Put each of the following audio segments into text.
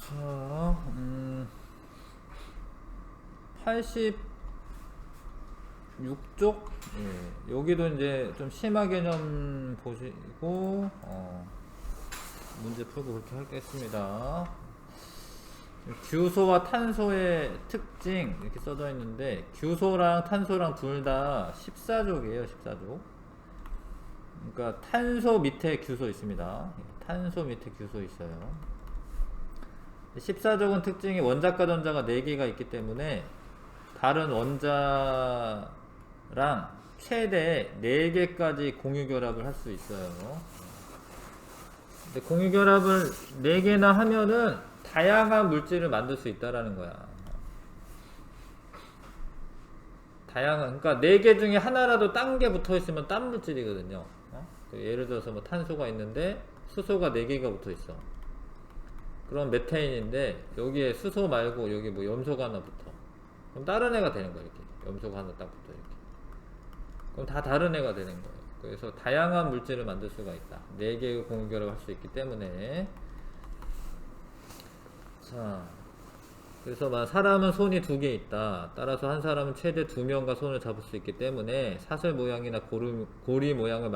자, 86쪽? 예, 여기도 이제 좀 심화 개념 보시고, 문제 풀고 그렇게 하겠습니다. 규소와 탄소의 특징 이렇게 써져 있는데, 규소랑 탄소랑 둘 다 14족이에요, 14족. 그러니까 탄소 밑에 규소 있습니다. 탄소 밑에 규소 있어요. 14족은 특징이 원자과 전자가 4개가 있기 때문에 다른 원자랑 최대 4개까지 공유결합을 할 수 있어요. 근데 공유결합을 4개나 하면은 다양한 물질을 만들 수 있다라는 거야. 다양한, 그러니까 4개 중에 하나라도 딴 게 붙어 있으면 딴 물질이거든요. 예를 들어서 뭐 탄소가 있는데 수소가 4개가 붙어 있어. 그럼 메테인인데 여기에 수소 말고 여기 뭐 염소가 하나 붙어. 그럼 다른 애가 되는 거야, 이렇게. 염소가 하나 딱 붙어, 이렇게. 그럼 다 다른 애가 되는 거예요. 그래서 다양한 물질을 만들 수가 있다. 4개의 공유결합을 할 수 있기 때문에. 자, 그래서 막 사람은 손이 2개 있다. 따라서 한 사람은 최대 2명과 손을 잡을 수 있기 때문에 사슬 모양이나 고리 모양을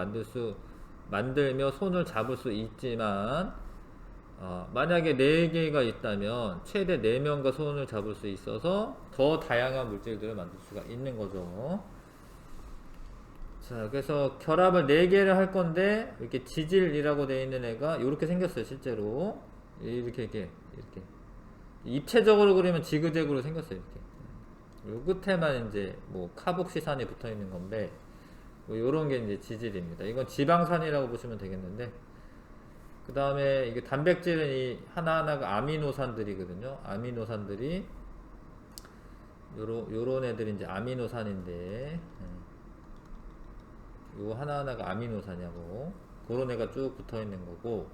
만들며 손을 잡을 수 있지만, 만약에 4개가 있다면 최대 4명과 손을 잡을 수 있어서 더 다양한 물질들을 만들 수가 있는 거죠. 자, 그래서 결합을 4개를 할 건데, 이렇게 지질이라고 되어 있는 애가 이렇게 생겼어요, 실제로. 이렇게. 입체적으로 그리면 지그재그로 생겼어요, 이렇게. 요 끝에만 이제 뭐 카복시산이 붙어 있는 건데, 뭐 요런 게 이제 지질입니다. 이건 지방산이라고 보시면 되겠는데, 그 다음에 이게 단백질은 이 하나하나가 아미노산들이거든요. 아미노산들이 요런 애들이 이제 아미노산인데, 요 하나하나가 아미노산이고 그런 애가 쭉 붙어 있는 거고,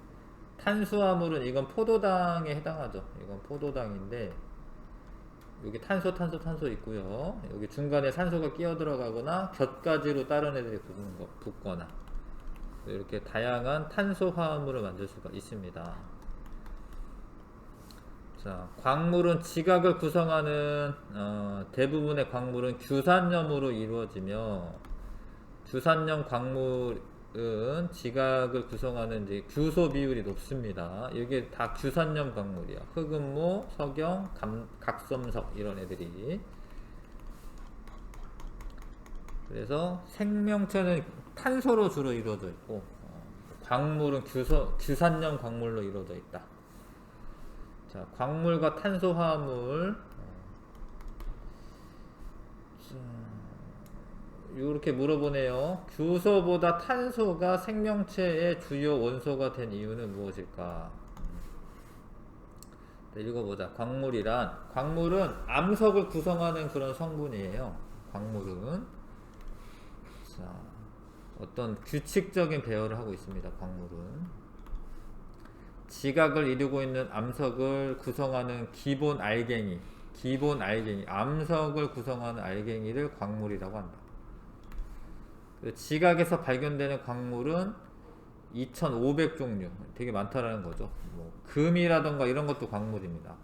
탄수화물은 이건 포도당에 해당하죠. 이건 포도당인데, 여기 탄소 있고요. 여기 중간에 산소가 끼어 들어가거나 곁가지로 다른 애들이 붙거나, 이렇게 다양한 탄소 화합물을 만들 수가 있습니다. 자, 광물은 지각을 구성하는 대부분의 광물은 규산염으로 이루어지며, 규산염 광물은 지각을 구성하는 이제 규소 비율이 높습니다. 이게 다 규산염 광물이야. 흑음모, 석영, 각섬석 이런 애들이. 그래서 생명체는 탄소로 주로 이루어져 있고, 광물은 규산염 광물로 이루어져 있다. 자, 광물과 탄소 화합물. 이렇게 물어보네요. 규소보다 탄소가 생명체의 주요 원소가 된 이유는 무엇일까? 읽어보자. 광물은 암석을 구성하는 그런 성분이에요. 광물은. 자, 어떤 규칙적인 배열을 하고 있습니다. 광물은 지각을 이루고 있는 암석을 구성하는 기본 알갱이, 암석을 구성하는 알갱이를 광물이라고 한다. 지각에서 발견되는 광물은 2500종류, 되게 많다라는 거죠. 뭐 금이라던가 이런 것도 광물입니다.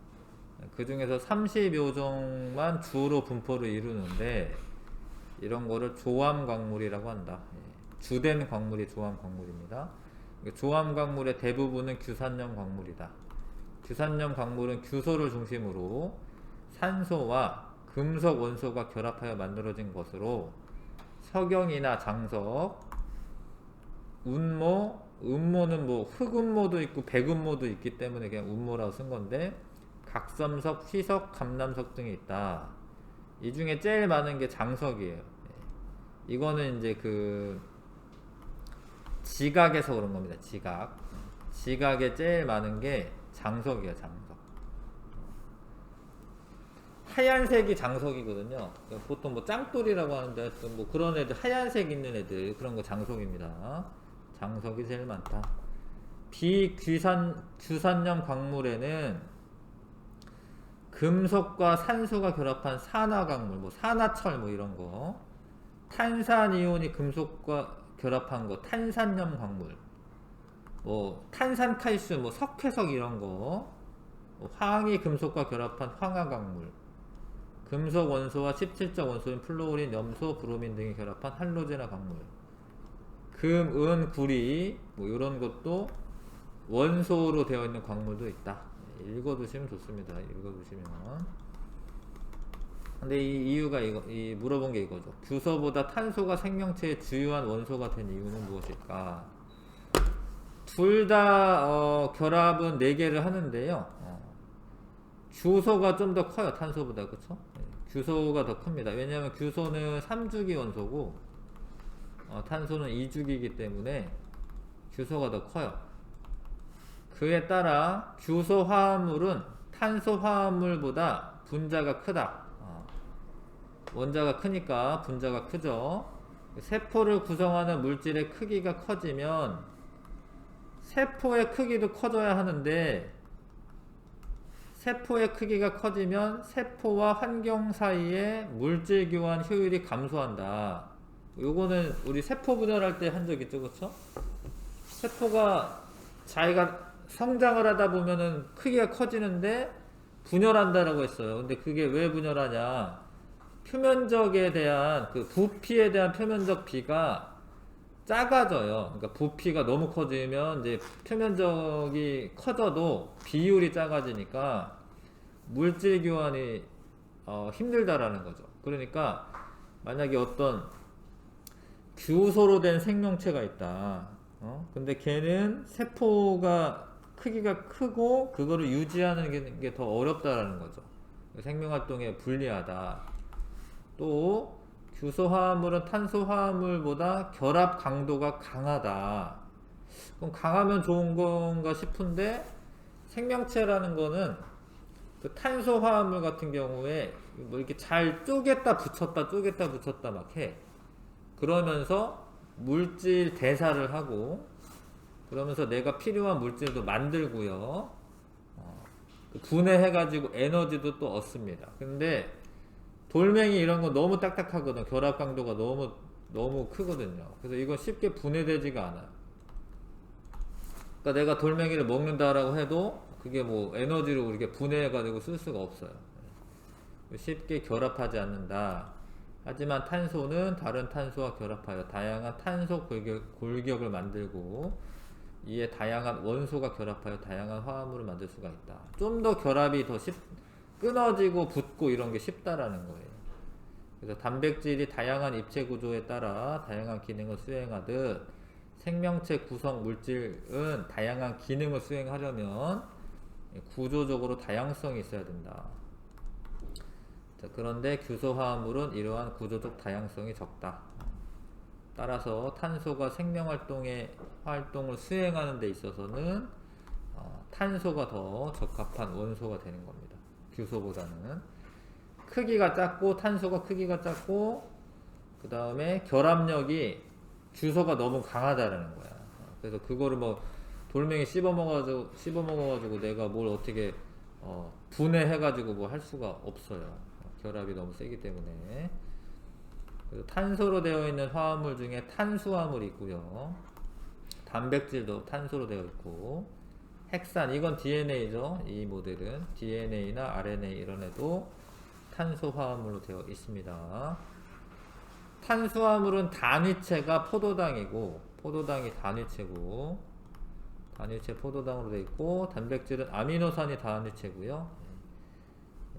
그 중에서 30여 종만 주로 분포를 이루는데, 이런 거를 조암 광물이라고 한다. 주된 광물이 조암 광물입니다. 조암 광물의 대부분은 규산염 광물이다. 규산염 광물은 규소를 중심으로 산소와 금속 원소가 결합하여 만들어진 것으로 석영이나 장석, 음모는 뭐 흑음모도 있고 백음모도 있기 때문에 그냥 음모라고 쓴 건데, 각섬석, 휘석, 감남석 등이 있다. 이 중에 제일 많은 게 장석이에요. 이거는 이제 그 지각에서 그런 겁니다. 지각에 제일 많은 게 장석이에요. 장석. 하얀색이 장석이거든요. 보통 뭐 짱돌이라고 하는데 뭐 그런 애들, 하얀색 있는 애들, 그런 거 장석입니다. 장석이 제일 많다. 규산염 광물에는 금속과 산소가 결합한 산화광물, 뭐 산화철 뭐 이런 거, 탄산이온이 금속과 결합한 거, 탄산염 광물, 뭐 탄산칼슘, 뭐 석회석 이런 거, 황이 금속과 결합한 황화광물, 금속 원소와 17적 원소인 플로린, 염소, 브로민 등이 결합한 할로제나 광물, 금, 은, 구리 뭐 이런 것도 원소로 되어 있는 광물도 있다. 읽어두시면 좋습니다. 읽어두시면. 근데 이 이유가 이 물어본 게 이거죠. 규소보다 탄소가 생명체의 주요한 원소가 된 이유는 무엇일까? 둘 다 결합은 4개를 하는데요. 규소가 좀 더 커요. 탄소보다. 그쵸? 규소가 더 큽니다. 왜냐하면 규소는 3주기 원소고 탄소는 2주기이기 때문에 규소가 더 커요. 그에 따라 규소 화합물은 탄소 화합물보다 분자가 크다. 원자가 크니까 분자가 크죠. 세포를 구성하는 물질의 크기가 커지면 세포의 크기도 커져야 하는데, 세포의 크기가 커지면 세포와 환경 사이의 물질 교환 효율이 감소한다. 요거는 우리 세포 분열할 때 한 적 있죠, 그쵸? 세포가 자기가 성장을 하다 보면은 크기가 커지는데 분열한다라고 했어요. 근데 그게 왜 분열하냐? 표면적에 대한 그 부피에 대한 표면적 비가 작아져요. 그러니까 부피가 너무 커지면 이제 표면적이 커져도 비율이 작아지니까 물질 교환이 힘들다라는 거죠. 그러니까 만약에 어떤 규소로 된 생명체가 있다. 근데 걔는 세포가 크기가 크고 그거를 유지하는 게 더 어렵다라는 거죠. 생명활동에 불리하다. 또 규소 화합물은 탄소 화합물보다 결합 강도가 강하다. 그럼 강하면 좋은 건가 싶은데, 생명체라는 거는 그 탄소 화합물 같은 경우에 뭐 이렇게 잘 쪼갰다 붙였다 막 해. 그러면서 물질 대사를 하고, 그러면서 내가 필요한 물질도 만들고요. 분해해가지고 에너지도 또 얻습니다. 근데 돌멩이 이런 거 너무 딱딱하거든. 결합 강도가 너무 크거든요. 그래서 이건 쉽게 분해되지가 않아요. 그러니까 내가 돌멩이를 먹는다라고 해도 그게 뭐 에너지로 이렇게 분해해가지고 쓸 수가 없어요. 쉽게 결합하지 않는다. 하지만 탄소는 다른 탄소와 결합하여 다양한 탄소 골격을 만들고, 이에 다양한 원소가 결합하여 다양한 화합물을 만들 수가 있다. 좀 더 결합이 더 끊어지고 붙고 이런 게 쉽다라는 거예요. 그래서 단백질이 다양한 입체 구조에 따라 다양한 기능을 수행하듯 생명체 구성 물질은 다양한 기능을 수행하려면 구조적으로 다양성이 있어야 된다. 자, 그런데 규소 화합물은 이러한 구조적 다양성이 적다. 따라서 탄소가 활동을 수행하는 데 있어서는 탄소가 더 적합한 원소가 되는 겁니다. 규소보다는. 크기가 작고, 탄소가 크기가 작고, 그 다음에 결합력이 규소가 너무 강하다라는 거야. 그래서 그거를 뭐 돌멩이 씹어먹어가지고 내가 뭘 어떻게 분해해가지고 뭐 할 수가 없어요. 결합이 너무 세기 때문에. 그래서 탄소로 되어 있는 화합물 중에 탄수화물이 있고요. 단백질도 탄소로 되어 있고, 핵산, 이건 DNA죠. 이 모델은 DNA나 RNA 이런 애도 탄소 화합물로 되어 있습니다. 탄수화물은 단위체가 포도당이고, 포도당이 단위체고, 단위체 포도당으로 되어 있고, 단백질은 아미노산이 단위체고요.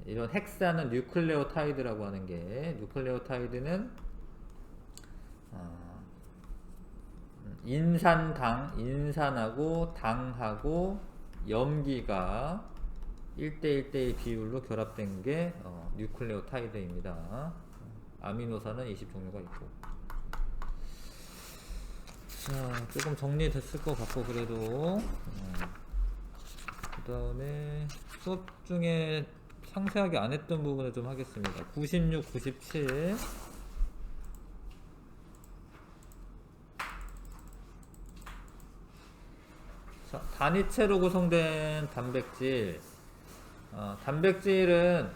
이런 핵산은 뉴클레오타이드라고 하는 게, 뉴클레오타이드는 인산하고 당하고 염기가 1대1대1 비율로 결합된 게 뉴클레오타이드입니다. 아미노산은 20종류가 있고. 자, 조금 정리됐을 것 같고, 그래도 그 다음에 수업 중에 상세하게 안 했던 부분을 좀 하겠습니다. 96, 97. 자, 단위체로 구성된 단백질. 단백질은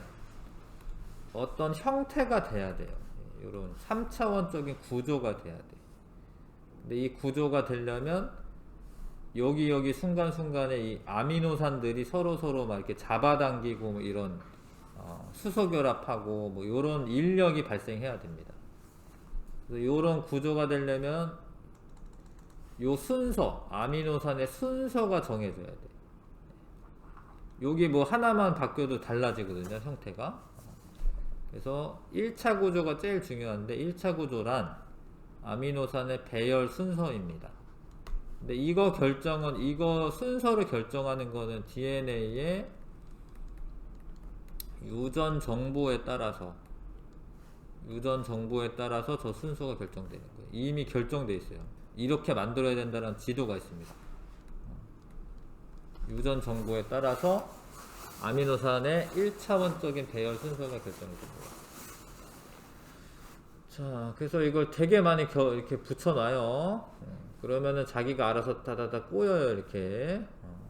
어떤 형태가 돼야 돼요. 이런 3차원적인 구조가 돼야 돼. 근데 이 구조가 되려면 여기 순간순간에 이 아미노산들이 서로 막 이렇게 잡아당기고 뭐 이런 수소 결합하고 뭐 이런 인력이 발생해야 됩니다. 그래서 이런 구조가 되려면 요 순서, 아미노산의 순서가 정해져야 돼. 여기 뭐 하나만 바뀌어도 달라지거든요, 형태가. 그래서 1차 구조가 제일 중요한데 1차 구조란 아미노산의 배열 순서입니다. 근데 이거 순서를 결정하는 거는 DNA의 유전 정보에 따라서 저 순서가 결정되는 거예요. 이미 결정돼 있어요. 이렇게 만들어야 된다는 지도가 있습니다. 유전 정보에 따라서 아미노산의 1차원적인 배열 순서가 결정이 됩니다. 자, 그래서 이걸 되게 많이 이렇게 붙여놔요. 그러면은 자기가 알아서 다다다 꼬여요, 이렇게.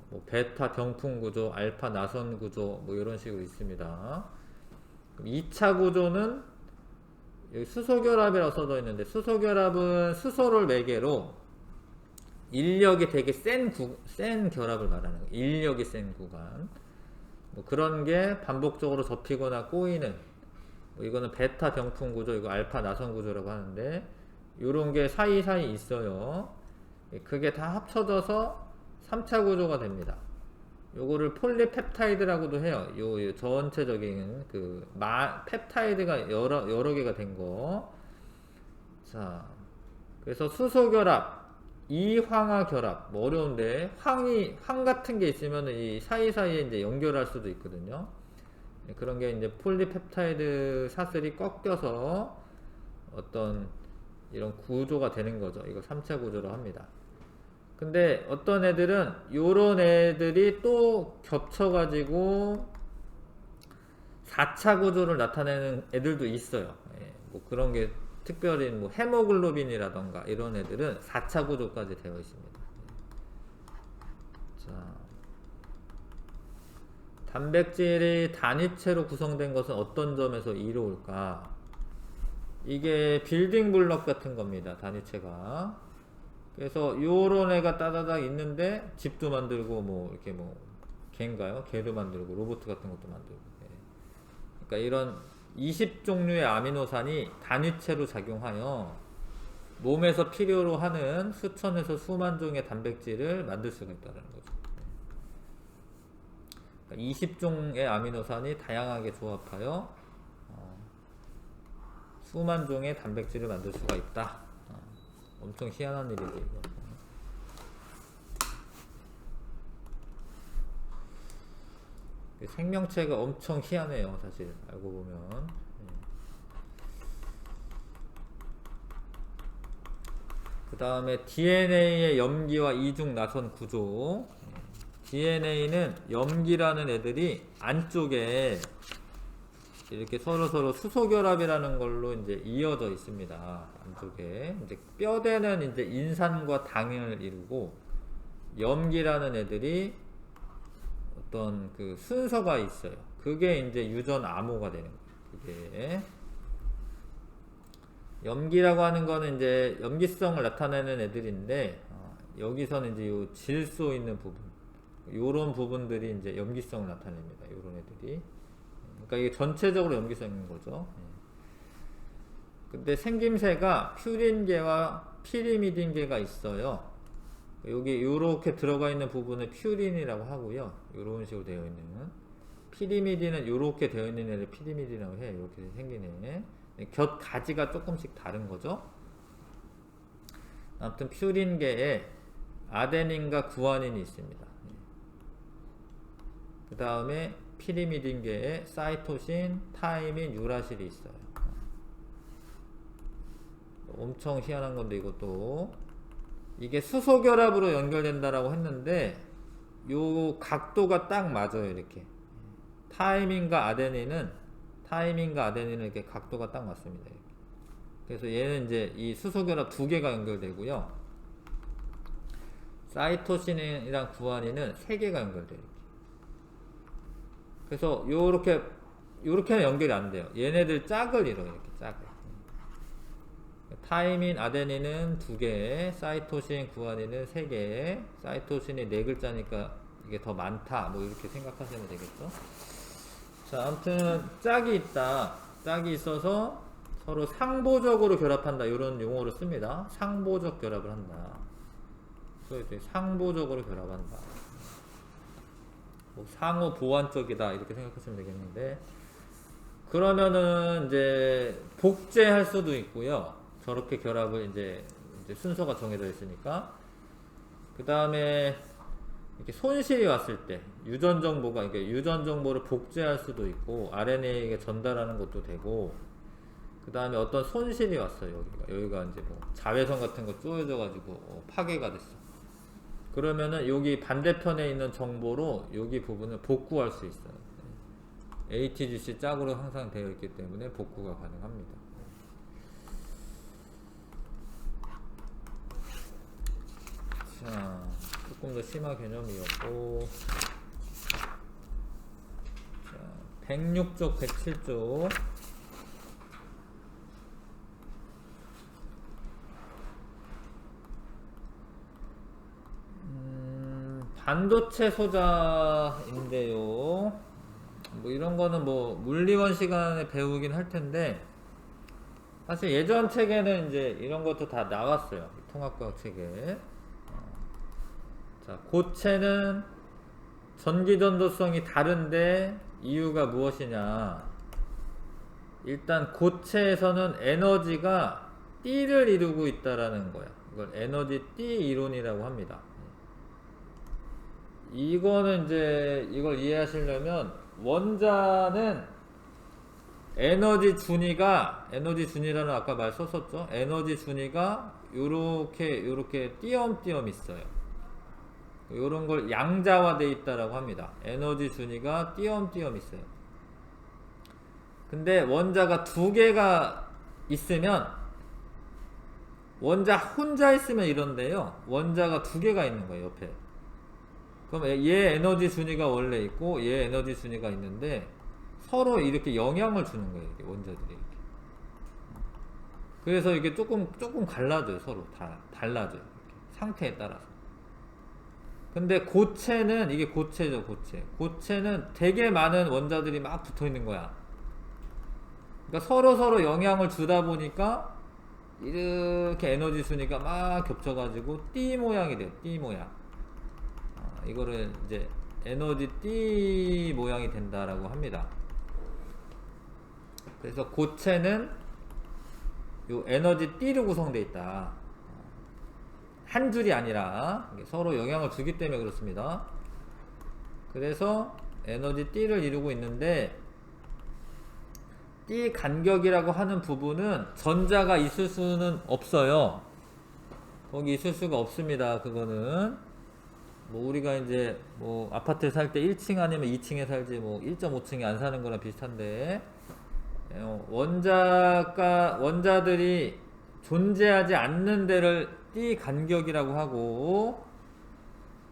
뭐 베타 병풍 구조, 알파 나선 구조, 뭐 이런 식으로 있습니다. 그럼 2차 구조는 여기 수소결합이라고 써져 있는데, 수소결합은 수소를 매개로 인력이 되게 센 결합을 말하는 거예요. 인력이 센 구간. 뭐 그런 게 반복적으로 접히거나 꼬이는, 뭐 이거는 베타 병풍 구조, 이거 알파 나선 구조라고 하는데, 요런 게 사이사이 있어요. 그게 다 합쳐져서 3차 구조가 됩니다. 요거를 폴리펩타이드라고도 해요. 요 전체적인 펩타이드가 여러 개가 된 거. 자, 그래서 수소 결합, 이황화 결합, 뭐 어려운데 황 같은 게 있으면 이 사이사이에 이제 연결할 수도 있거든요. 그런 게 이제 폴리펩타이드 사슬이 꺾여서 어떤 이런 구조가 되는 거죠. 이거 3차 구조로 합니다. 근데 어떤 애들은 요런 애들이 또 겹쳐가지고 4차 구조를 나타내는 애들도 있어요. 예, 뭐 그런 게 특별히 뭐 헤모글로빈이라던가 이런 애들은 4차 구조까지 되어 있습니다. 자, 단백질이 단위체로 구성된 것은 어떤 점에서 이로울까? 이게 빌딩 블럭 같은 겁니다. 단위체가. 그래서 요런 애가 따다닥 있는데 집도 만들고 뭐 이렇게 뭐 개인가요? 개도 만들고 로봇 같은 것도 만들고. 그러니까 이런 20종류의 아미노산이 단위체로 작용하여 몸에서 필요로 하는 수천에서 수만 종의 단백질을 만들 수가 있다는 거죠. 그러니까 20종의 아미노산이 다양하게 조합하여 수만 종의 단백질을 만들 수가 있다. 엄청 희한한 일이지 이거. 생명체가 엄청 희한해요, 사실 알고 보면. 그 다음에 DNA의 염기와 이중 나선 구조. DNA는 염기라는 애들이 안쪽에 이렇게 서로 수소결합이라는 걸로 이제 이어져 있습니다. 안쪽에 이제 뼈대는 이제 인산과 당을 이루고, 염기라는 애들이 어떤 그 순서가 있어요. 그게 이제 유전 암호가 되는 거예요. 그게 염기라고 하는 거는 이제 염기성을 나타내는 애들인데, 여기서는 이제 요 질소 있는 부분, 요런 부분들이 이제 염기성을 나타냅니다. 요런 애들이. 그러니까 이게 전체적으로 염기성인 거죠. 근데 생김새가 퓨린계와 피리미딘계가 있어요. 여기 요렇게 들어가 있는 부분을 퓨린이라고 하고요. 요런 식으로 되어 있는. 피리미딘은 요렇게 되어 있는 애를 피리미딘이라고 해요. 이렇게 생긴 애. 곁 가지가 조금씩 다른 거죠. 아무튼 퓨린계에 아데닌과 구아닌이 있습니다. 그 다음에 피리미딘계에 사이토신, 타이민, 유라실이 있어요. 엄청 희한한 건데 이것도 이게 수소결합으로 연결된다라고 했는데 요 각도가 딱 맞아요. 이렇게 타이민과 아데닌은 이렇게 각도가 딱 맞습니다. 이렇게. 그래서 얘는 이제 이 수소결합 두 개가 연결되고요. 사이토신이랑 구아닌은 세 개가 연결돼요. 그래서 요렇게는 연결이 안 돼요. 얘네들 짝을 이뤄요. 이렇게 짝을. 타이민, 아데닌은 2개, 사이토신, 구아닌은 3개. 사이토신이 4글자니까 이게 더 많다. 뭐 이렇게 생각하시면 되겠죠. 자, 아무튼 짝이 있다. 짝이 있어서 서로 상보적으로 결합한다. 이런 용어를 씁니다. 상보적 결합을 한다. 상보적으로 결합한다. 뭐 상호 보완적이다. 이렇게 생각하시면 되겠는데, 그러면은 이제 복제할 수도 있고요. 저렇게 결합을 이제 순서가 정해져 있으니까. 그 다음에 이렇게 손실이 왔을 때 유전 정보가, 이게 유전 정보를 복제할 수도 있고 RNA에게 전달하는 것도 되고, 그 다음에 어떤 손실이 왔어요. 여기가 이제 뭐 자외선 같은 거 쪼여져 가지고 파괴가 됐어. 그러면은 여기 반대편에 있는 정보로 여기 부분을 복구할 수 있어요. ATGC 짝으로 항상 되어 있기 때문에 복구가 가능합니다. 자, 조금 더 심화 개념이었고, 자, 106쪽, 107쪽. 반도체 소자인데요. 뭐 이런 거는 뭐 물리원 시간에 배우긴 할 텐데, 사실 예전 책에는 이제 이런 것도 다 나왔어요. 통합과학 책에. 자, 고체는 전기전도성이 다른데 이유가 무엇이냐. 일단 고체에서는 에너지가 띠를 이루고 있다라는 거야. 이걸 에너지 띠 이론이라고 합니다. 이거는 이제 이걸 이해하시려면, 원자는 에너지 준위라는 아까 말 썼었죠. 에너지 준위가 요렇게 띄엄띄엄 있어요. 요런 걸 양자화되어 있다라고 합니다. 에너지 준위가 띄엄띄엄 있어요. 근데 원자가 2개가 있으면, 원자 혼자 있으면 이런데요, 원자가 2개가 있는 거예요, 옆에. 그럼 얘 에너지 준위가 원래 있고 얘 에너지 준위가 있는데 서로 이렇게 영향을 주는 거예요, 이렇게 원자들이 이렇게. 그래서 이게 조금 갈라져요. 서로 다 달라져요, 이렇게. 상태에 따라서. 근데 고체는, 이게 고체죠, 고체는 되게 많은 원자들이 막 붙어 있는 거야. 그러니까 서로 영향을 주다 보니까 이렇게 에너지 순위가 막 겹쳐가지고 띠 모양이 돼요. 띠 모양. 이거를 이제 에너지 띠 모양이 된다라고 합니다. 그래서 고체는 요 에너지 띠로 구성되어 있다. 한 줄이 아니라 서로 영향을 주기 때문에 그렇습니다. 그래서 에너지 띠를 이루고 있는데, 띠 간격이라고 하는 부분은 전자가 있을 수는 없어요. 거기 있을 수가 없습니다. 그거는 뭐 우리가 이제 뭐 아파트에 살 때 1층 아니면 2층에 살지 뭐 1.5층에 안 사는 거랑 비슷한데, 원자들이 존재하지 않는 데를 띠 간격이라고 하고,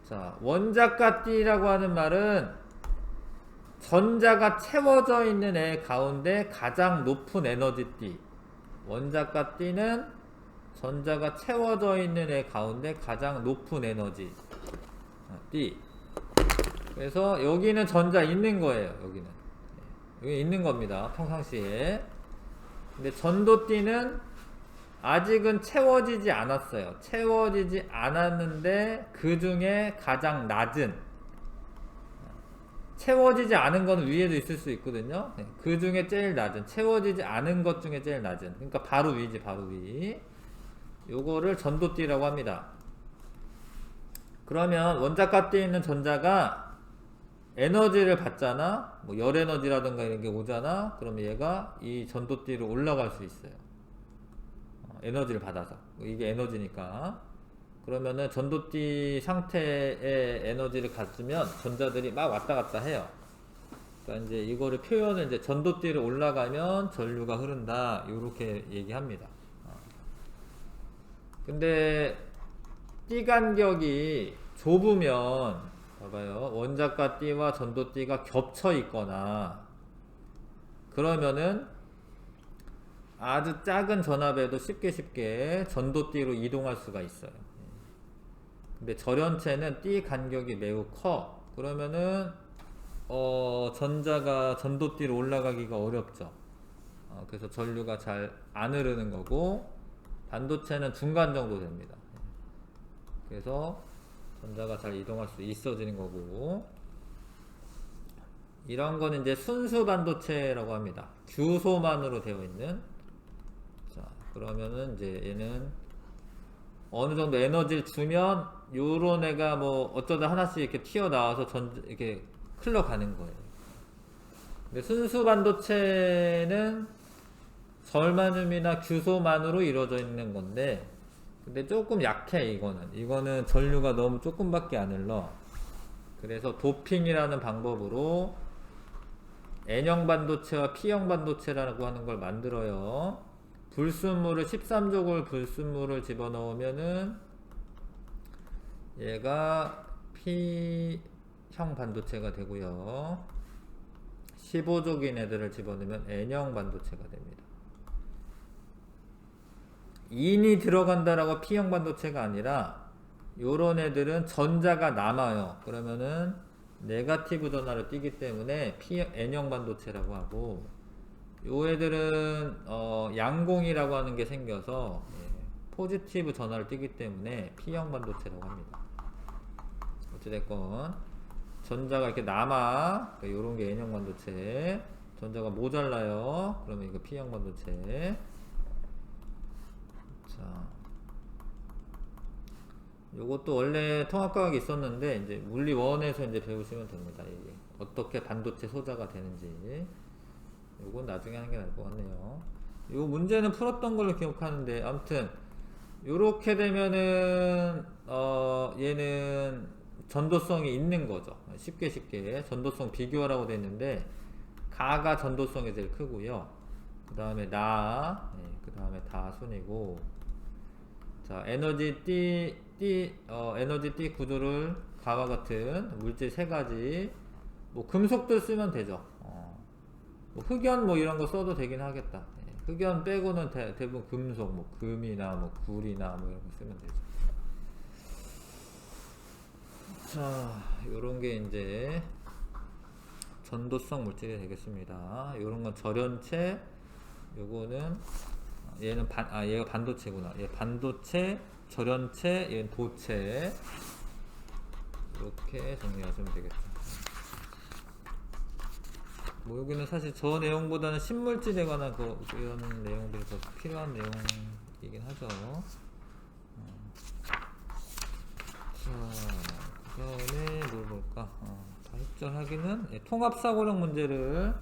자, 원자가 띠라고 하는 말은 전자가 채워져 있는 애 가운데 가장 높은 에너지 띠. 원자가 띠는 전자가 채워져 있는 애 가운데 가장 높은 에너지 띠. 그래서 여기는 전자 있는 거예요. 여기 있는 겁니다, 평상시에. 근데 전도띠는 아직은 채워지지 않았어요. 채워지지 않았는데 그 중에 가장 낮은, 채워지지 않은 건 위에도 있을 수 있거든요. 그 중에 제일 낮은, 채워지지 않은 것 중에 제일 낮은, 그러니까 바로 위지, 바로 위. 요거를 전도띠라고 합니다. 그러면 원자값 띠에 있는 전자가 에너지를 받잖아. 뭐 열 에너지라든가 이런 게 오잖아. 그러면 얘가 이 전도띠로 올라갈 수 있어요. 에너지를 받아서. 이게 에너지니까. 그러면은 전도띠 상태의 에너지를 가지면 전자들이 막 왔다 갔다 해요. 그러니까 이제 이거를 표현을, 이제 전도띠로 올라가면 전류가 흐른다, 요렇게 얘기합니다. 근데 띠 간격이 좁으면, 봐봐요, 원자가 띠와 전도띠가 겹쳐 있거나 그러면은 아주 작은 전압에도 쉽게 전도띠로 이동할 수가 있어요. 근데 절연체는 띠 간격이 매우 커. 그러면은 전자가 전도띠로 올라가기가 어렵죠. 그래서 전류가 잘 안 흐르는 거고, 반도체는 중간 정도 됩니다. 그래서 전자가 잘 이동할 수 있어지는 거고, 이런 거는 이제 순수 반도체라고 합니다. 규소만으로 되어 있는. 자, 그러면은 이제 얘는 어느 정도 에너지를 주면 요런 애가 뭐 어쩌다 하나씩 이렇게 튀어나와서 이렇게 흘러가는 거예요. 근데 순수 반도체는 절마뮴이나 규소만으로 이루어져 있는 건데, 근데 조금 약해. 이거는 전류가 너무 조금밖에 안 흘러. 그래서 도핑이라는 방법으로 N형 반도체와 P형 반도체라고 하는 걸 만들어요. 불순물을 13조골 불순물을 집어넣으면은 얘가 P형 반도체가 되고요. 15조긴 애들을 집어넣으면 N형 반도체가 됩니다. 인이 들어간다라고 P형 반도체가 아니라 요런 애들은 전자가 남아요. 그러면은 네가티브 전하를 띠기 때문에 N형 반도체라고 하고, 요 애들은 양공이라고 하는 게 생겨서 포지티브 전하를 띠기 때문에 P형 반도체라고 합니다. 어찌됐건 전자가 이렇게 남아, 요런 게 N형 반도체. 전자가 모자라요. 그러면 이거 P형 반도체. 자, 요것도 원래 통합과학이 있었는데 이제 물리 1에서 이제 배우시면 됩니다. 이게 어떻게 반도체 소자가 되는지. 요건 나중에 하는 게 나을 것 같네요. 요 문제는 풀었던 걸로 기억하는데, 아무튼 요렇게 되면은 얘는 전도성이 있는 거죠. 쉽게 전도성 비교하라고 돼 있는데, 가가 전도성이 제일 크고요. 그 다음에 그 다음에 다 순이고. 자, 에너지 띠 구조를 가와 같은 물질 세 가지, 뭐 금속도 쓰면 되죠. 뭐 흑연 뭐 이런 거 써도 되긴 하겠다. 흑연 빼고는 대부분 금속, 뭐 금이나 뭐 구리나 뭐 이런 거 쓰면 되죠. 자, 요런 게 이제 전도성 물질이 되겠습니다. 요런 건 절연체, 요거는 얘는 얘가 반도체구나. 얘 반도체, 절연체, 얘는 도체. 이렇게 정리하시면 되겠죠. 뭐 여기는 사실 저 내용보다는 신물질에 관한 이런 내용들이 더 필요한 내용이긴 하죠. 자, 그 다음에 뭘 볼까? 다 입절하기는 통합사고력 문제를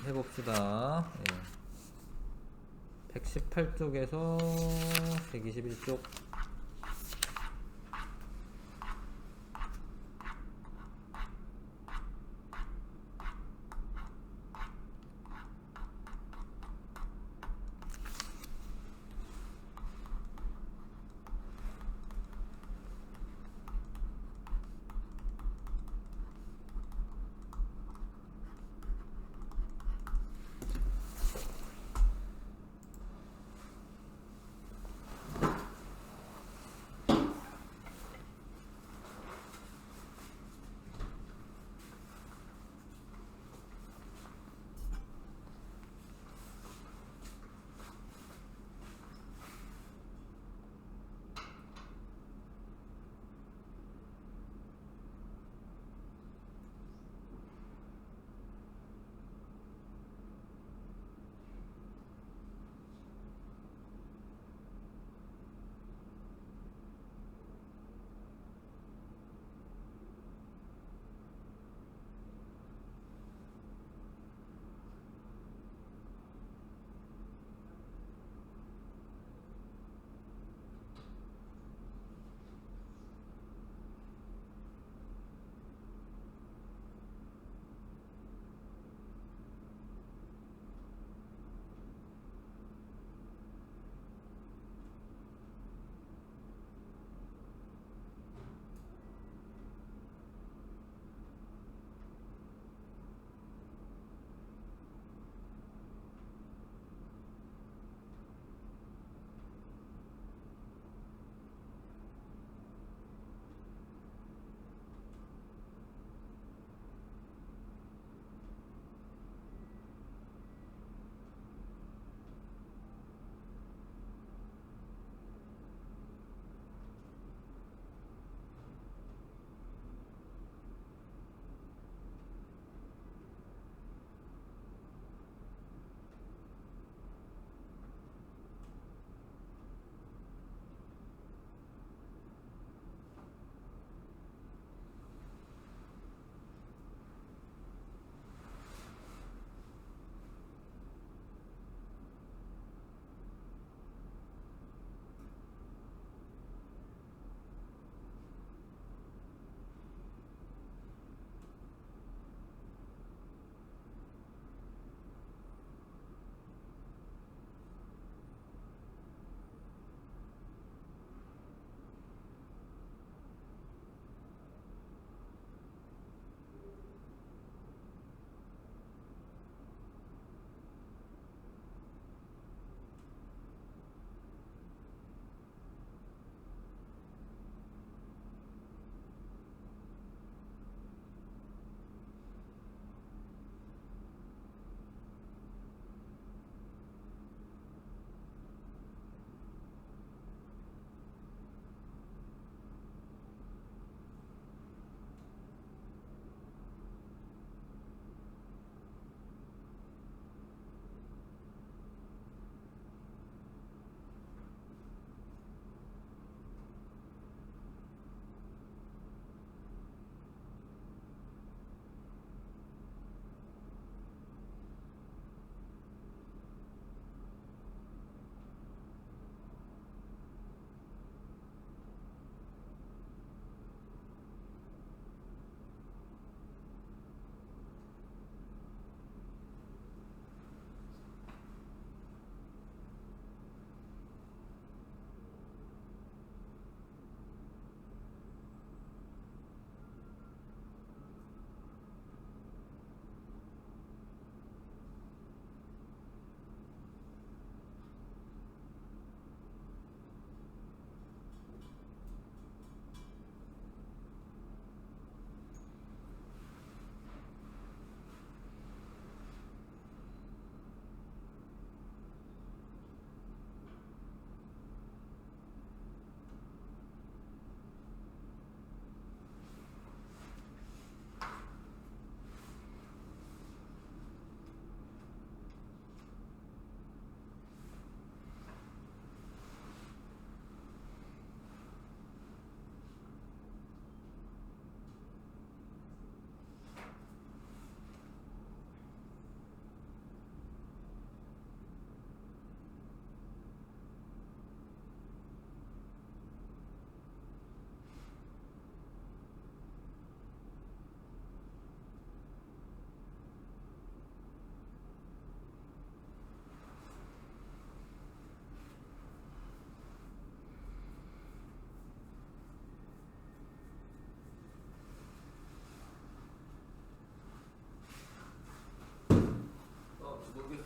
해봅시다. 118쪽에서 121쪽.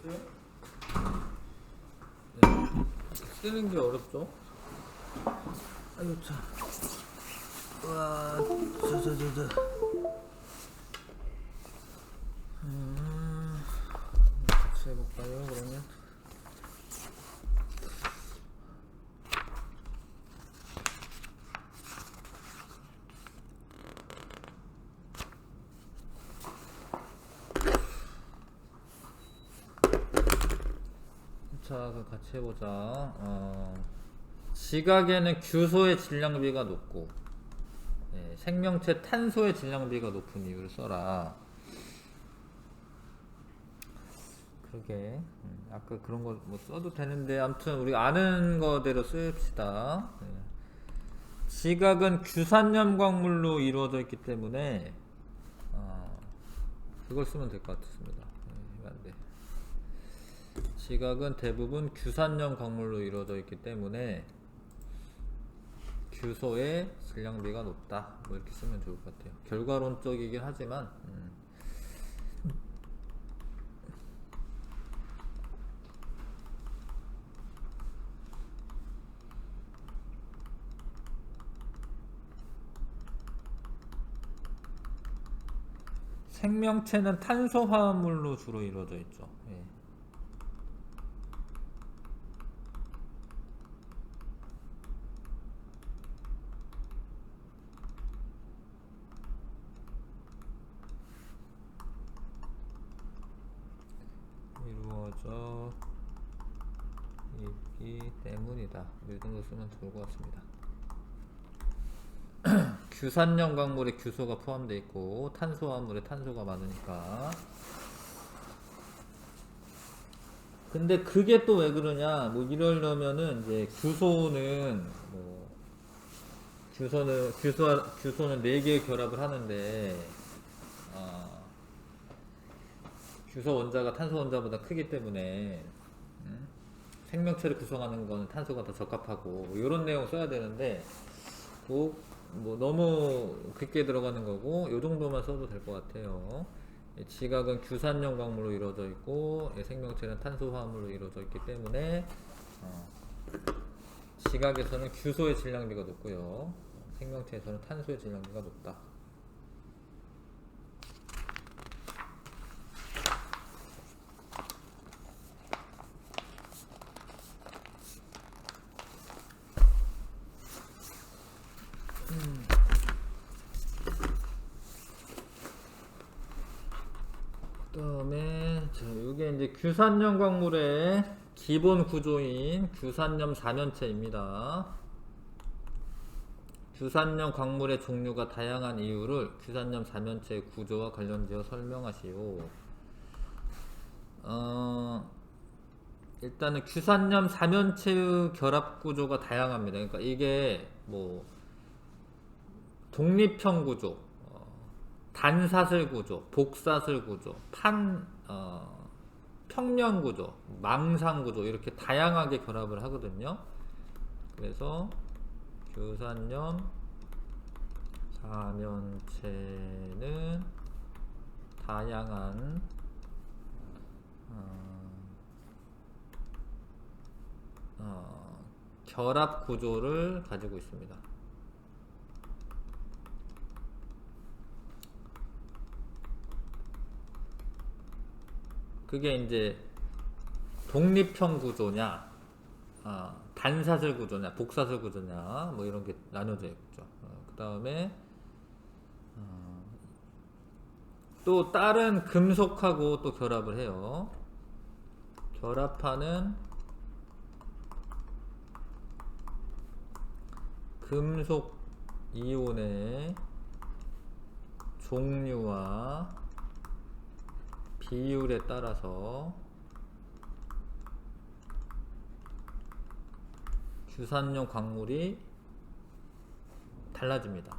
네. 쓰는 게 어렵죠? 아유 참. 와, 같이 해볼까요? 그러면. 자, 그럼 같이 해보자. 지각에는 규소의 질량비가 높고, 네, 생명체 탄소의 질량비가 높은 이유를 써라. 그러게. 아까 그런 거 뭐 써도 되는데, 아무튼 우리 아는 거대로 씁시다. 네. 지각은 규산염 광물로 이루어져 있기 때문에, 그걸 쓰면 될 것 같습니다. 네, 이거 안 돼. 지각은 대부분 규산염 광물로 이루어져 있기 때문에 규소의 질량비가 높다. 뭐 이렇게 쓰면 좋을 것 같아요. 결과론적이긴 하지만 생명체는 탄소화합물로 주로 이루어져 있죠. 예. 이루어져 있기 때문이다. 이 정도 쓰면 좋을 것 같습니다. 규산염 광물에 규소가 포함되어 있고 탄소화물에 탄소가 많으니까. 근데 그게 또 왜 그러냐? 뭐 이러려면은 이제 규소는 뭐 규소는 4개의 결합을 하는데 규소 원자가 탄소 원자보다 크기 때문에 생명체를 구성하는 거는 탄소가 더 적합하고 이런 내용 써야 되는데 뭐 너무 깊게 들어가는 거고 요 정도만 써도 될 것 같아요. 지각은 규산염 광물로 이루어져 있고 생명체는 탄소 화합물로 이루어져 있기 때문에 지각에서는 규소의 질량비가 높고요. 생명체에서는 탄소의 질량비가 높다. 그다음에 이게 이제 규산염 광물의 기본 구조인 규산염 사면체입니다. 규산염 광물의 종류가 다양한 이유를 규산염 사면체의 구조와 관련지어 설명하시오. 일단은 규산염 사면체의 결합 구조가 다양합니다. 그러니까 이게 뭐 독립형 구조, 단사슬 구조, 복사슬 구조, 평면 구조, 망상 구조 이렇게 다양하게 결합을 하거든요. 그래서 규산염 사면체는 다양한 결합 구조를 가지고 있습니다. 그게 이제 독립형 구조냐, 단사슬 구조냐, 복사슬 구조냐, 뭐 이런 게 나눠져 있죠. 그 다음에 또 다른 금속하고 또 결합을 해요. 결합하는 금속 이온의 종류와 비율에 따라서 규산염 광물이 달라집니다.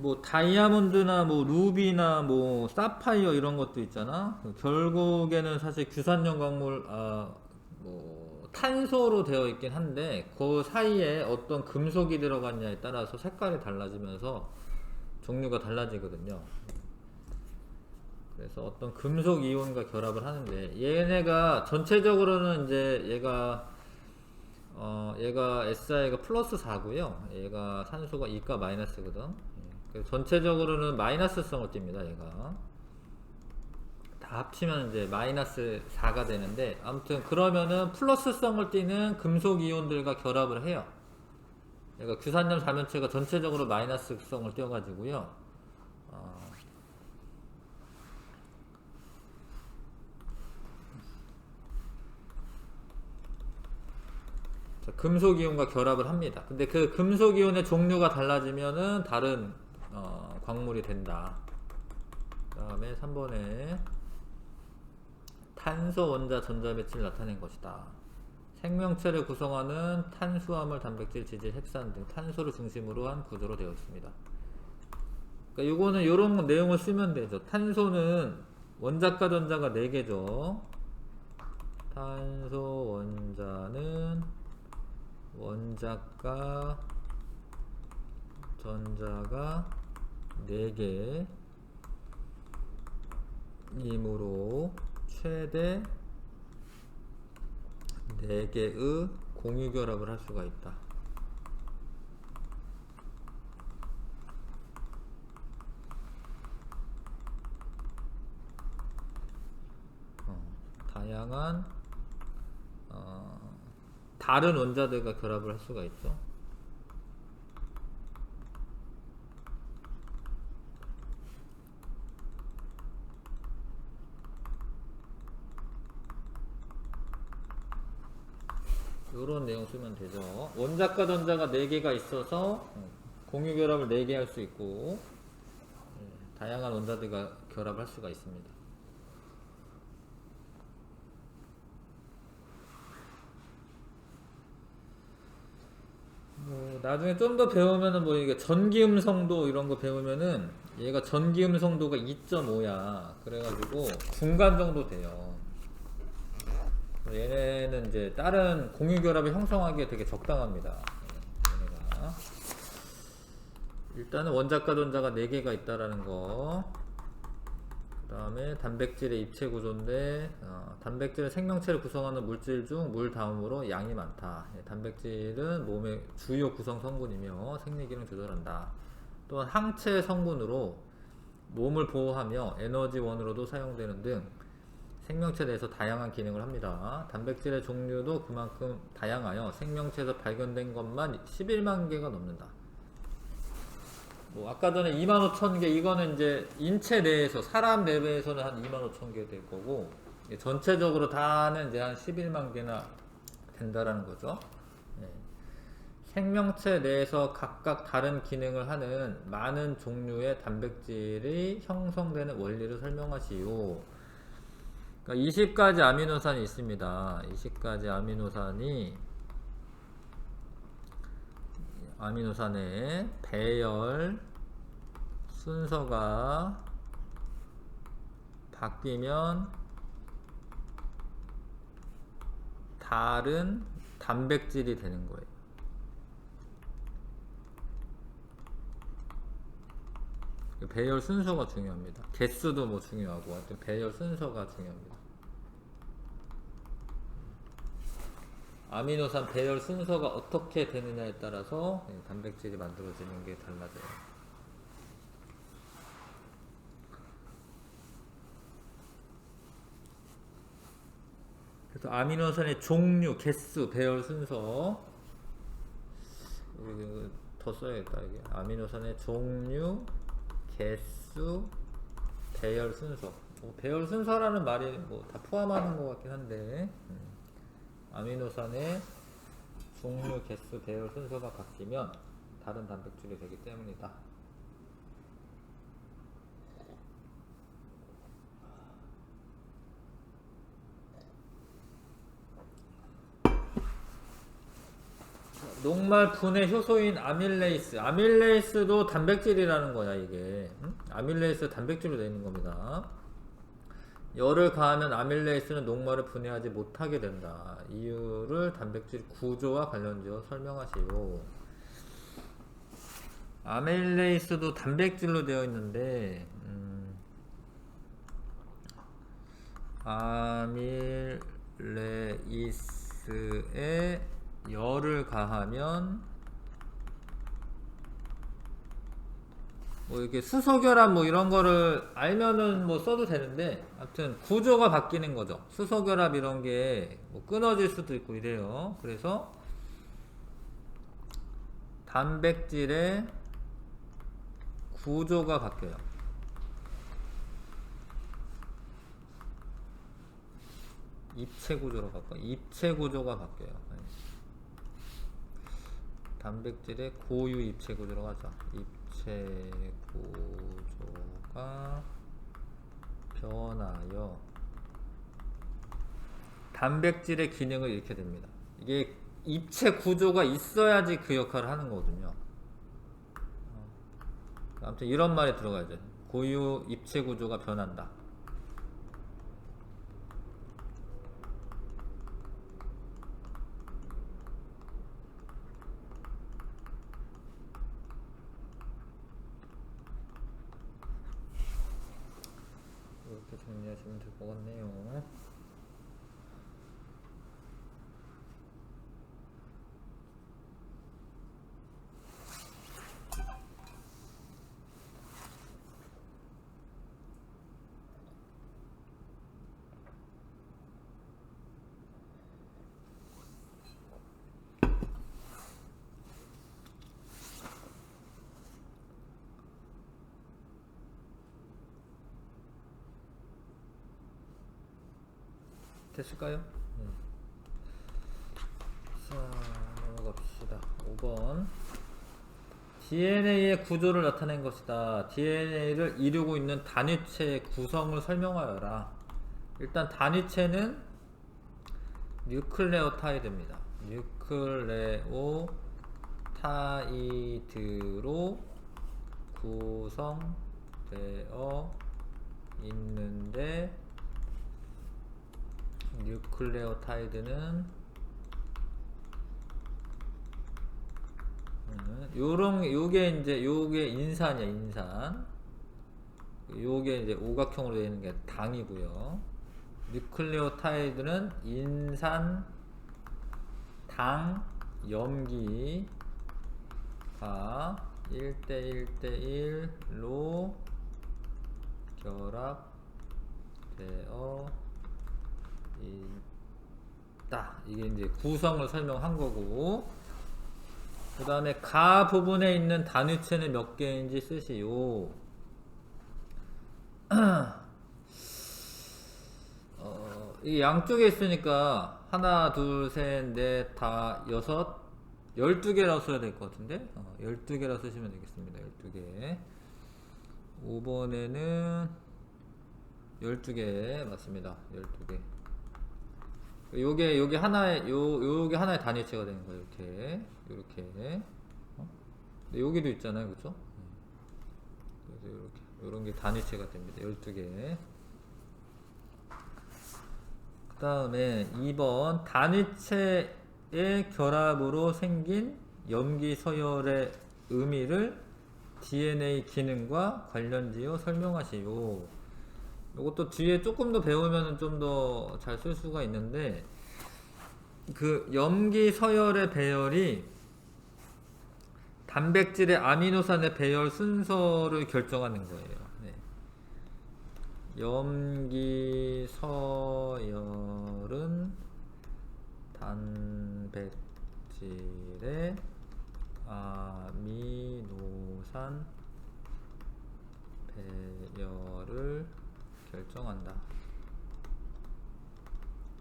뭐 다이아몬드나 뭐 루비나 뭐 사파이어 이런 것도 있잖아. 결국에는 사실 규산염 광물 뭐 탄소로 되어 있긴 한데 그 사이에 어떤 금속이 들어갔냐에 따라서 색깔이 달라지면서 종류가 달라지거든요. 그래서 어떤 금속 이온과 결합을 하는데 얘네가 전체적으로는 이제 얘가 SI가 플러스 4고요. 얘가 산소가 2가 마이너스거든. 그래서 전체적으로는 마이너스성을 띱니다. 얘가 다 합치면 이제 마이너스 4가 되는데 아무튼 그러면은 플러스성을 띠는 금속 이온들과 결합을 해요. 얘가 규산염 자면체가 전체적으로 마이너스성을 띄어가지고요. 금속 이온과 결합을 합니다. 근데 그 금속 이온의 종류가 달라지면은 다른 광물이 된다. 그 다음에 3번에 탄소 원자 전자 배치를 나타낸 것이다. 생명체를 구성하는 탄수화물, 단백질, 지질, 핵산 등 탄소를 중심으로 한 구조로 되어 있습니다. 그러니까 이거는 이런 내용을 쓰면 되죠. 탄소는 원자과 전자가 4개죠. 탄소 원자는 원자과 전자가 4개 이므로 최대 4개의 공유결합을 할 수가 있다. 다양한 다른 원자들과 결합을 할 수가 있죠. 이런 내용 쓰면 되죠. 원자과 전자가 4개가 있어서 공유 결합을 4개 할 수 있고 다양한 원자들과 결합할 수가 있습니다. 뭐 나중에 좀 더 배우면은 뭐 이게 전기음성도 이런 거 배우면은 얘가 전기음성도가 2.5야. 그래가지고 중간 정도 돼요. 얘네는 이제 다른 공유결합을 형성하기에 되게 적당합니다. 얘네가 일단은 원자과 전자가 4개가 있다라는 거. 그 다음에 단백질의 입체 구조인데 단백질은 생명체를 구성하는 물질 중 물 다음으로 양이 많다. 단백질은 몸의 주요 구성 성분이며 생리기능 조절한다. 또한 항체 성분으로 몸을 보호하며 에너지원으로도 사용되는 등 생명체 내에서 다양한 기능을 합니다. 단백질의 종류도 그만큼 다양하여 생명체에서 발견된 것만 11만 개가 넘는다. 뭐 아까 전에 25,000개 이거는 이제 인체 내에서 사람 내부에서는 한 25,000개 될 거고 전체적으로 다는 이제 한 11만 개나 된다라는 거죠. 네. 생명체 내에서 각각 다른 기능을 하는 많은 종류의 단백질이 형성되는 원리를 설명하시오. 그러니까 20가지 아미노산이 있습니다. 20가지 아미노산의 배열 순서가 바뀌면 다른 단백질이 되는 거예요. 배열 순서가 중요합니다. 개수도 뭐 중요하고 하여튼 배열 순서가 중요합니다. 아미노산 배열 순서가 어떻게 되느냐에 따라서 단백질이 만들어지는 게 달라져요. 그래서 아미노산의 종류, 개수, 배열 순서 더 써야겠다. 이게 아미노산의 종류, 개수, 배열 순서. 배열 순서라는 말이 뭐 다 포함하는 것 같긴 한데 아미노산의 종류, 개수, 배열 순서가 바뀌면 다른 단백질이 되기 때문이다. 녹말 분해 효소인 아밀레이스도 단백질이라는 거야 이게. 응? 아밀레이스 단백질로 되어 있는 겁니다. 열을 가하면 아밀레이스는 녹말을 분해하지 못하게 된다. 이유를 단백질 구조와 관련지어 설명하시오. 아밀레이스도 단백질로 되어 있는데 아밀레이스에 열을 가하면 뭐 이렇게 수소결합 뭐 이런 거를 알면은 뭐 써도 되는데, 아무튼 구조가 바뀌는 거죠. 수소결합 이런 게 뭐 끊어질 수도 있고 이래요. 그래서 단백질의 구조가 바뀌어요. 입체 구조로 바꿔. 입체 구조가 바뀌어요. 단백질의 고유 입체 구조로 하자. 입체 구조가 변하여 단백질의 기능을 잃게 됩니다. 이게 입체 구조가 있어야지 그 역할을 하는 거거든요. 아무튼 이런 말이 들어가야죠. 고유 입체 구조가 변한다. 이렇게 정리하시면 될 것 같네요. 됐을까요? 자, 넘어갑시다. 5번. DNA의 구조를 나타낸 것이다. DNA를 이루고 있는 단위체의 구성을 설명하여라. 일단 단위체는 뉴클레오타이드입니다. 뉴클레오타이드로 구성되어 있는데, 뉴클레오타이드는 요게 인산이야, 인산. 요게 이제 오각형으로 되어 있는 게 당이고요. 뉴클레오타이드는 인산, 당, 염기가 1대1대1로 결합되어 있다. 이게 이제 구성을 설명한 거고, 그 다음에 가 부분에 있는 단위체는 몇 개인지 쓰시오. 이 양쪽에 있으니까 하나, 둘, 셋, 넷, 다, 여섯, 12개라고 써야 될 것 같은데, 12개라고 쓰시면 되겠습니다. 12개. 5번에는 12개 맞습니다. 12개. 요게 하나의 요게 하나의 단위체가 되는 거예요. 이렇게 여기도 있잖아요, 그렇죠? 그래서 이렇게 요런 게 단위체가 됩니다. 12개. 그 다음에 2번 단위체의 결합으로 생긴 염기 서열의 의미를 DNA 기능과 관련지어 설명하시오. 이것도 뒤에 조금 더 배우면 좀 더 잘 쓸 수가 있는데, 그 염기 서열의 배열이 단백질의 아미노산의 배열 순서를 결정하는 거예요. 네. 염기 서열은 단백질의 아미노산 배열을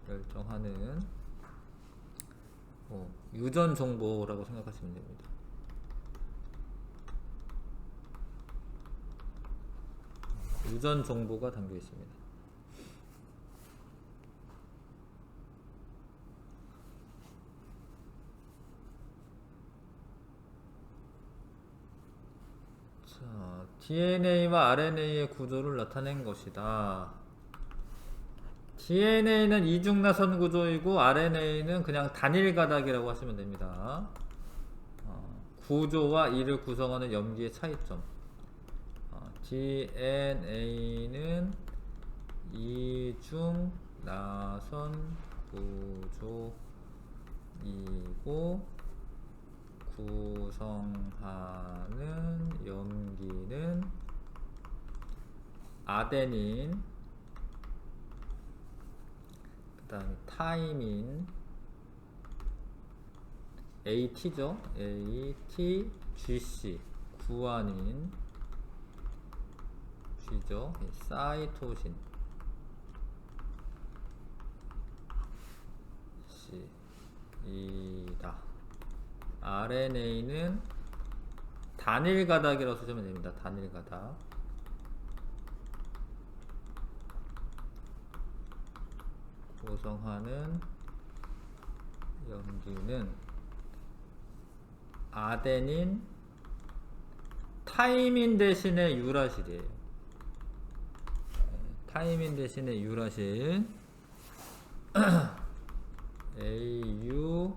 결정하는 유전 정보라고 생각하시면 됩니다. 유전 정보가 담겨 있습니다. 자, DNA와 RNA의 구조를 나타낸 것이다. DNA는 이중나선 구조이고 RNA는 그냥 단일 가닥이라고 하시면 됩니다. 구조와 이를 구성하는 염기의 차이점. DNA는 이중나선 구조이고 구성하는 염기는 아데닌, 그 다음에 타이민, AT죠. AT, GC, 구아닌, G죠. 사이토신, C, 이다. RNA는 단일 가닥이라고 쓰시면 됩니다. 단일 가닥. 구성하는 염기는 아데닌, 타이민 대신에 유라실이에요. 타이민 대신에 유라실. AU,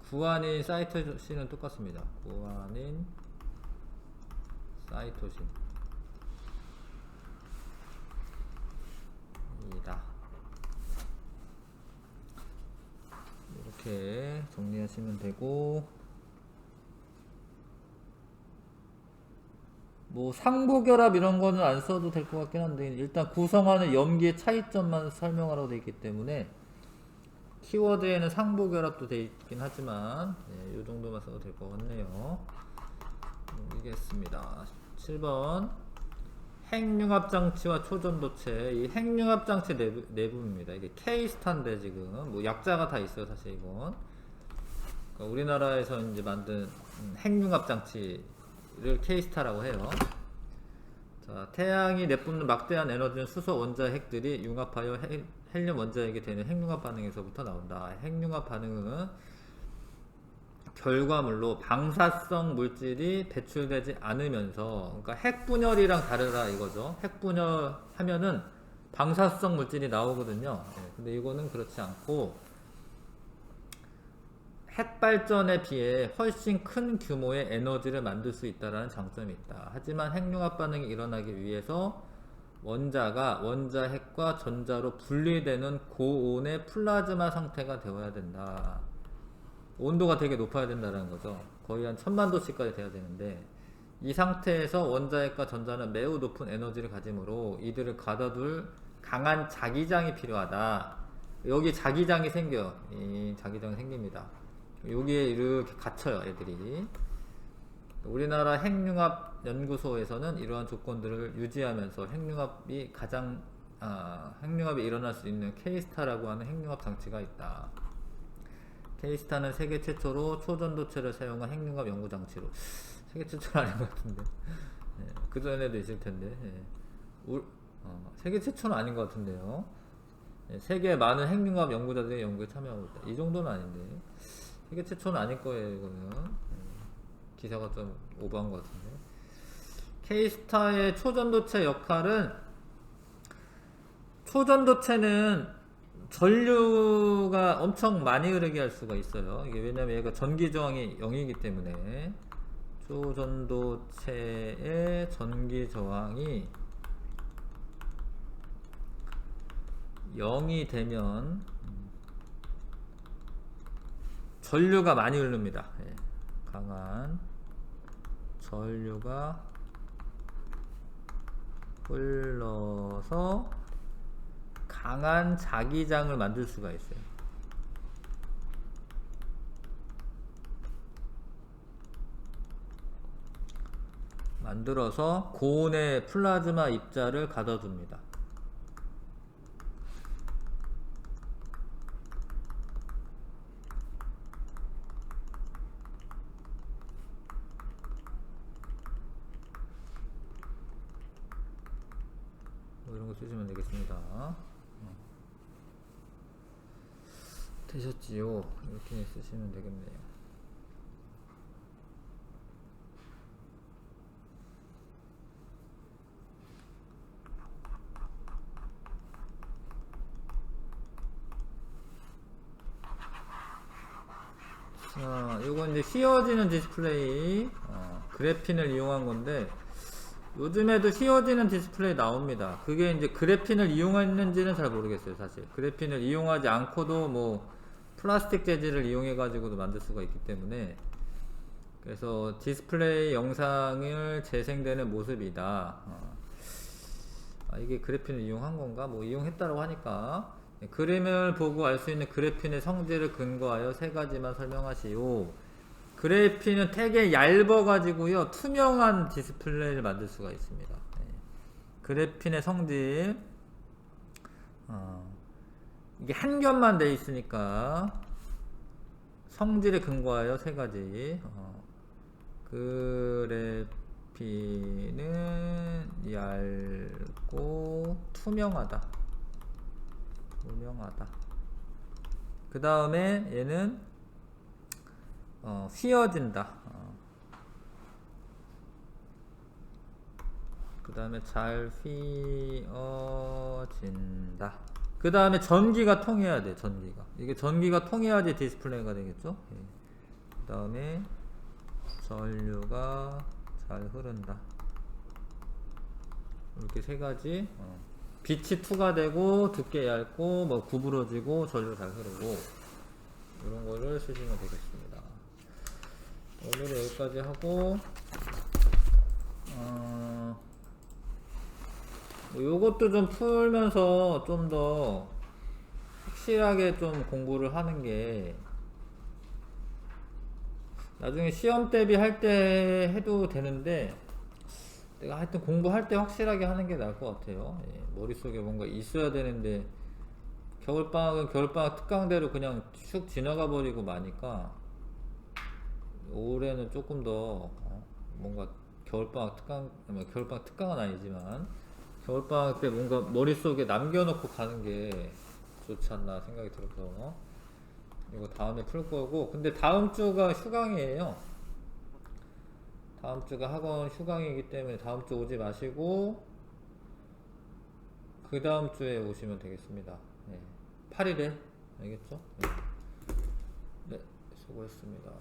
구아닌, 사이토신은 똑같습니다. 구아닌, 사이토신 이다. 이렇게 정리하시면 되고, 뭐 상부결합 이런 거는 안 써도 될 것 같긴 한데, 일단 구성하는 염기의 차이점만 설명하라고 되어 있기 때문에 키워드에는 상부결합도 되어 있긴 하지만 이 정도만 써도 될 것 같네요. 넘기겠습니다. 7번 핵융합장치와 초전도체. 이 핵융합장치 내부입니다. 이게 K스타인데 지금 뭐 약자가 다 있어요. 사실 이건 그러니까 우리나라에서 이제 만든 핵융합장치를 K스타라고 해요. 자, 태양이 내뿜는 막대한 에너지는 수소 원자 핵들이 융합하여 헬륨 원자핵이 되는 핵융합 반응에서부터 나온다. 핵융합 반응은 결과물로 방사성 물질이 배출되지 않으면서, 그러니까 핵분열이랑 다르다 이거죠. 핵분열하면은 방사성 물질이 나오거든요. 근데 이거는 그렇지 않고 핵발전에 비해 훨씬 큰 규모의 에너지를 만들 수 있다는 장점이 있다. 하지만 핵융합 반응이 일어나기 위해서 원자가 원자핵과 전자로 분리되는 고온의 플라즈마 상태가 되어야 된다. 온도가 되게 높아야 된다는 거죠. 거의 한 1000만도씨까지 돼야 되는데, 이 상태에서 원자핵과 전자는 매우 높은 에너지를 가지므로 이들을 가둬둘 강한 자기장이 필요하다. 여기 자기장이 생겨요. 이 자기장이 생깁니다. 여기에 이렇게 갇혀요, 애들이. 우리나라 핵융합 연구소에서는 이러한 조건들을 유지하면서 핵융합이 일어날 수 있는 K스타라고 하는 핵융합 장치가 있다. K스타는 세계 최초로 초전도체를 사용한 핵융합 연구 장치로. 세계 최초는 아닌 것 같은데. 그 전에도 있을 텐데. 세계 최초는 아닌 것 같은데요. 세계 많은 핵융합 연구자들이 연구에 참여하고 있다. 이 정도는 아닌데. 세계 최초는 아닐 거예요, 이거는. 기사가 좀 오버한 것 같은데. K스타의 초전도체 역할은, 초전도체는 전류가 엄청 많이 흐르게 할 수가 있어요. 이게 왜냐면 얘가 전기 저항이 0이기 때문에. 초전도체의 전기 저항이 0이 되면 전류가 많이 흐릅니다. 강한 전류가 흘러서 강한 자기장을 만들 수가 있어요. 만들어서 고온의 플라즈마 입자를 가둬둡니다. 이런 거 쓰시면 되겠습니다. 되셨지요? 이렇게 쓰시면 되겠네요. 요건 이제 휘어지는 디스플레이, 그래핀을 이용한 건데, 요즘에도 휘어지는 디스플레이 나옵니다. 그게 이제 그래핀을 이용했는지는 잘 모르겠어요, 사실. 그래핀을 이용하지 않고도 뭐, 플라스틱 재질을 이용해가지고도 만들 수가 있기 때문에, 그래서 디스플레이 영상을 재생되는 모습이다. 이게 그래핀을 이용한 건가? 뭐, 이용했다고 하니까. 그림을 보고 알 수 있는 그래핀의 성질을 근거하여 세 가지만 설명하시오. 그래핀은 되게 얇아가지고요, 투명한 디스플레이를 만들 수가 있습니다. 그래핀의 성질, 이게 한 겹만 돼 있으니까 성질에 근거하여 세 가지. 그래핀은 얇고 투명하다. 그 다음에 얘는 휘어진다. 그 다음에 잘 휘어진다. 그 다음에 전기가 통해야 돼. 이게 전기가 통해야지 디스플레이가 되겠죠. 그 다음에 전류가 잘 흐른다. 이렇게 세 가지. 빛이 투과되고 두께 얇고 뭐 구부러지고 전류 잘 흐르고 이런 거를 쓰시면 되겠습니다. 오늘은 여기까지 하고 요것도 좀 풀면서 좀 더 확실하게 좀 공부를 하는 게 나중에 시험 대비할 때 해도 되는데 내가 하여튼 공부할 때 확실하게 하는 게 나을 것 같아요. 머릿속에 뭔가 있어야 되는데 겨울방학은 겨울방학 특강대로 그냥 슉 지나가 버리고 마니까 올해는 조금 더 뭔가 겨울방학 특강은 아니지만 겨울방학 때 뭔가 머릿속에 남겨놓고 가는 게 좋지 않나 생각이 들어서 이거 다음에 풀 거고, 근데 다음 주가 휴강이에요. 다음 주가 학원 휴강이기 때문에 다음 주 오지 마시고 그 다음 주에 오시면 되겠습니다. 8일에 알겠죠? 네, 수고했습니다.